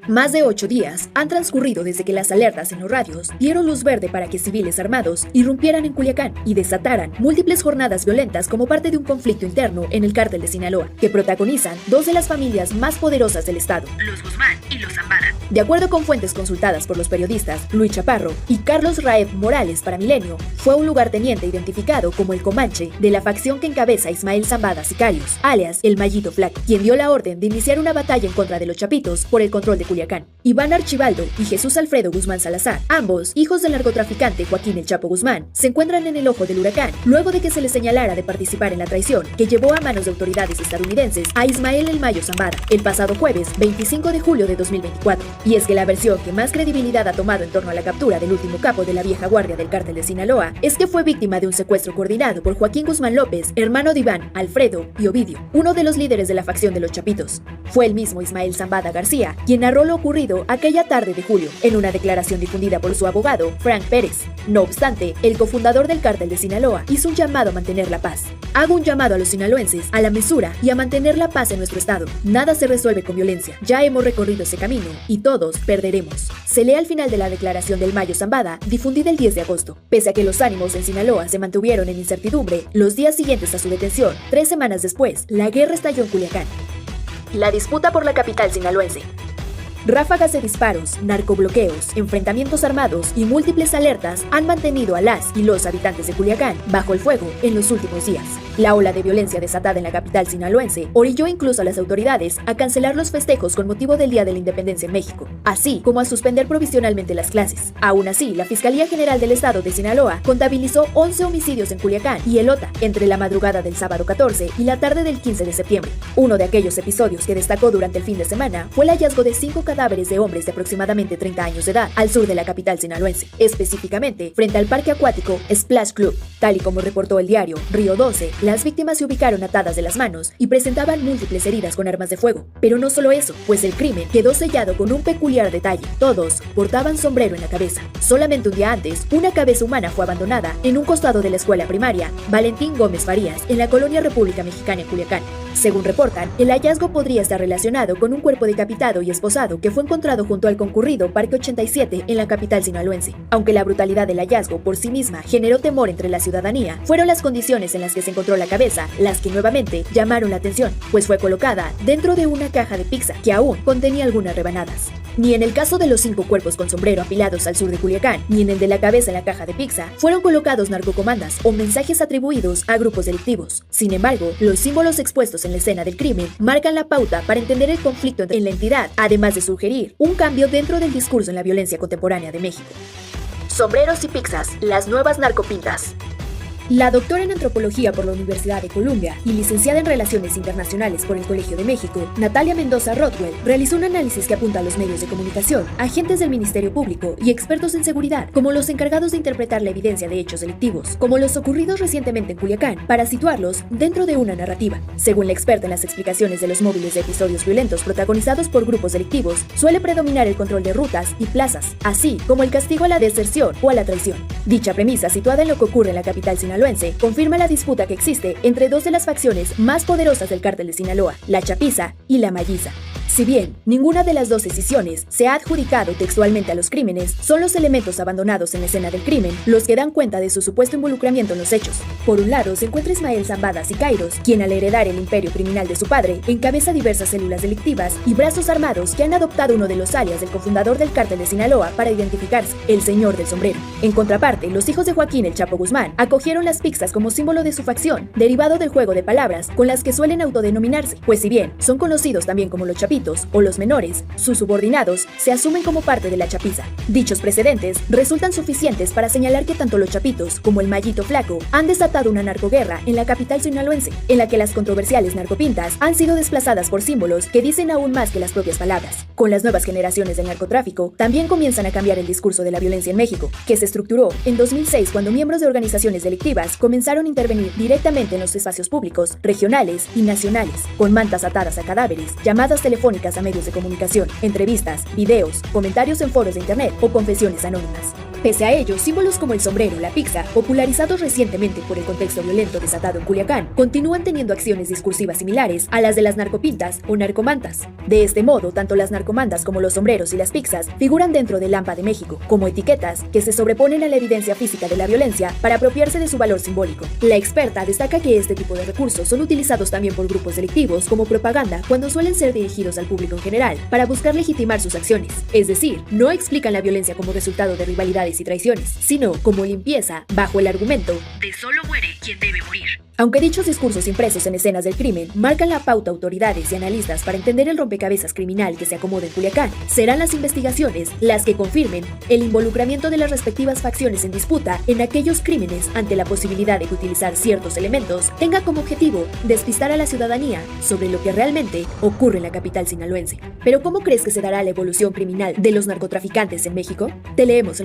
Más de 8 días han transcurrido desde que las alertas en los radios dieron luz verde para que civiles armados irrumpieran en Culiacán y desataran múltiples jornadas violentas como parte de un conflicto interno en el cártel de Sinaloa, que protagonizan dos de las familias más poderosas del estado, los Guzmán y los Zambada. De acuerdo con fuentes consultadas por los periodistas Luis Chaparro y Carlos Raeb Morales para Milenio, fue un lugarteniente identificado como el Comanche de la facción que encabeza Ismael Zambada Sicarios, alias el Mallito Flaco, quien dio la orden de iniciar una batalla en contra de los Chapitos por el control de Culiacán. Iván Archibaldo y Jesús Alfredo Guzmán Salazar, ambos hijos del narcotraficante Joaquín El Chapo Guzmán, se encuentran en el ojo del huracán luego de que se les señalara de participar en la traición que llevó a manos de autoridades estadounidenses a Ismael El Mayo Zambada el pasado jueves 25 de julio de 2024. Y es que la versión que más credibilidad ha tomado en torno a la captura del último capo de la vieja guardia del cártel de Sinaloa es que fue víctima de un secuestro coordinado por Joaquín Guzmán López, hermano de Iván, Alfredo y Ovidio, uno de los líderes de la facción de los Chapitos. Fue el mismo Ismael Zambada García quien narró lo ocurrido aquella tarde de julio, en una declaración difundida por su abogado, Frank Pérez. No obstante, el cofundador del cártel de Sinaloa hizo un llamado a mantener la paz. Hago un llamado a los sinaloenses a la mesura y a mantener la paz en nuestro estado. Nada se resuelve con violencia. Ya hemos recorrido ese camino y todos perderemos. Se lee al final de la declaración del Mayo Zambada, difundida el 10 de agosto. Pese a que los ánimos en Sinaloa se mantuvieron en incertidumbre, los días siguientes a su detención, 3 semanas después, la guerra estalló en Culiacán. La disputa por la capital sinaloense. Ráfagas de disparos, narcobloqueos, enfrentamientos armados y múltiples alertas han mantenido a las y los habitantes de Culiacán bajo el fuego en los últimos días. La ola de violencia desatada en la capital sinaloense orilló incluso a las autoridades a cancelar los festejos con motivo del Día de la Independencia en México, así como a suspender provisionalmente las clases. Aún así, la Fiscalía General del Estado de Sinaloa contabilizó 11 homicidios en Culiacán y Elota entre la madrugada del sábado 14 y la tarde del 15 de septiembre. Uno de aquellos episodios que destacó durante el fin de semana fue el hallazgo de 5 cadáveres de hombres de aproximadamente 30 años de edad al sur de la capital sinaloense, específicamente frente al parque acuático Splash Club. Tal y como reportó el diario Río 12, las víctimas se ubicaron atadas de las manos y presentaban múltiples heridas con armas de fuego. Pero no solo eso, pues el crimen quedó sellado con un peculiar detalle. Todos portaban sombrero en la cabeza. Solamente un día antes, una cabeza humana fue abandonada en un costado de la escuela primaria Valentín Gómez Farías, en la colonia República Mexicana en Culiacán. Según reportan, el hallazgo podría estar relacionado con un cuerpo decapitado y esposado que fue encontrado junto al concurrido Parque 87 en la capital sinaloense. Aunque la brutalidad del hallazgo por sí misma generó temor entre la ciudadanía, fueron las condiciones en las que se encontró la cabeza las que nuevamente llamaron la atención, pues fue colocada dentro de una caja de pizza que aún contenía algunas rebanadas. Ni en el caso de los 5 cuerpos con sombrero apilados al sur de Culiacán, ni en el de la cabeza en la caja de pizza, fueron colocados narcocomandas o mensajes atribuidos a grupos delictivos. Sin embargo, los símbolos expuestos en la escena del crimen marcan la pauta para entender el conflicto en la entidad, además de sugerir un cambio dentro del discurso en la violencia contemporánea de México. Sombreros y pizzas, las nuevas narcopintas. La doctora en antropología por la Universidad de Columbia y licenciada en Relaciones Internacionales por el Colegio de México, Natalia Mendoza Rothwell, realizó un análisis que apunta a los medios de comunicación, agentes del Ministerio Público y expertos en seguridad, como los encargados de interpretar la evidencia de hechos delictivos, como los ocurridos recientemente en Culiacán, para situarlos dentro de una narrativa. Según la experta en las explicaciones de los móviles de episodios violentos protagonizados por grupos delictivos, suele predominar el control de rutas y plazas, así como el castigo a la deserción o a la traición. Dicha premisa, situada en lo que ocurre en la capital sinaloense, confirma la disputa que existe entre dos de las facciones más poderosas del cártel de Sinaloa, la Chapiza y la Malliza. Si bien ninguna de las dos decisiones se ha adjudicado textualmente a los crímenes, son los elementos abandonados en la escena del crimen los que dan cuenta de su supuesto involucramiento en los hechos. Por un lado se encuentra Ismael Zambada Sicarios, quien al heredar el imperio criminal de su padre, encabeza diversas células delictivas y brazos armados que han adoptado uno de los alias del cofundador del cártel de Sinaloa para identificarse, el señor del sombrero. En contraparte, los hijos de Joaquín El Chapo Guzmán acogieron las pizzas como símbolo de su facción, derivado del juego de palabras con las que suelen autodenominarse, pues si bien son conocidos también como los Chapitos o los menores, sus subordinados se asumen como parte de la Chapiza. Dichos precedentes resultan suficientes para señalar que tanto los Chapitos como el Mallito Flaco han desatado una narcoguerra en la capital sinaloense, en la que las controversiales narcopintas han sido desplazadas por símbolos que dicen aún más que las propias palabras. Con las nuevas generaciones del narcotráfico, también comienzan a cambiar el discurso de la violencia en México, que se estructuró en 2006 cuando miembros de organizaciones delictivas comenzaron a intervenir directamente en los espacios públicos, regionales y nacionales, con mantas atadas a cadáveres, llamadas telefónicas telefónicas a medios de comunicación, entrevistas, videos, comentarios en foros de internet o confesiones anónimas. Pese a ello, símbolos como el sombrero o la pizza, popularizados recientemente por el contexto violento desatado en Culiacán, continúan teniendo acciones discursivas similares a las de las narcopintas o narcomantas. De este modo, tanto las narcomantas como los sombreros y las pizzas figuran dentro del AMPA de México, como etiquetas que se sobreponen a la evidencia física de la violencia para apropiarse de su valor simbólico. La experta destaca que este tipo de recursos son utilizados también por grupos delictivos como propaganda cuando suelen ser dirigidos al público en general para buscar legitimar sus acciones. Es decir, no explican la violencia como resultado de rivalidades y traiciones, sino como limpieza bajo el argumento de solo muere quien debe morir. Aunque dichos discursos impresos en escenas del crimen marcan la pauta a autoridades y analistas para entender el rompecabezas criminal que se acomoda en Culiacán, serán las investigaciones las que confirmen el involucramiento de las respectivas facciones en disputa en aquellos crímenes ante la posibilidad de que utilizar ciertos elementos tenga como objetivo despistar a la ciudadanía sobre lo que realmente ocurre en la capital sinaloense. Pero ¿cómo crees que se dará la evolución criminal de los narcotraficantes en México? Te leemos en los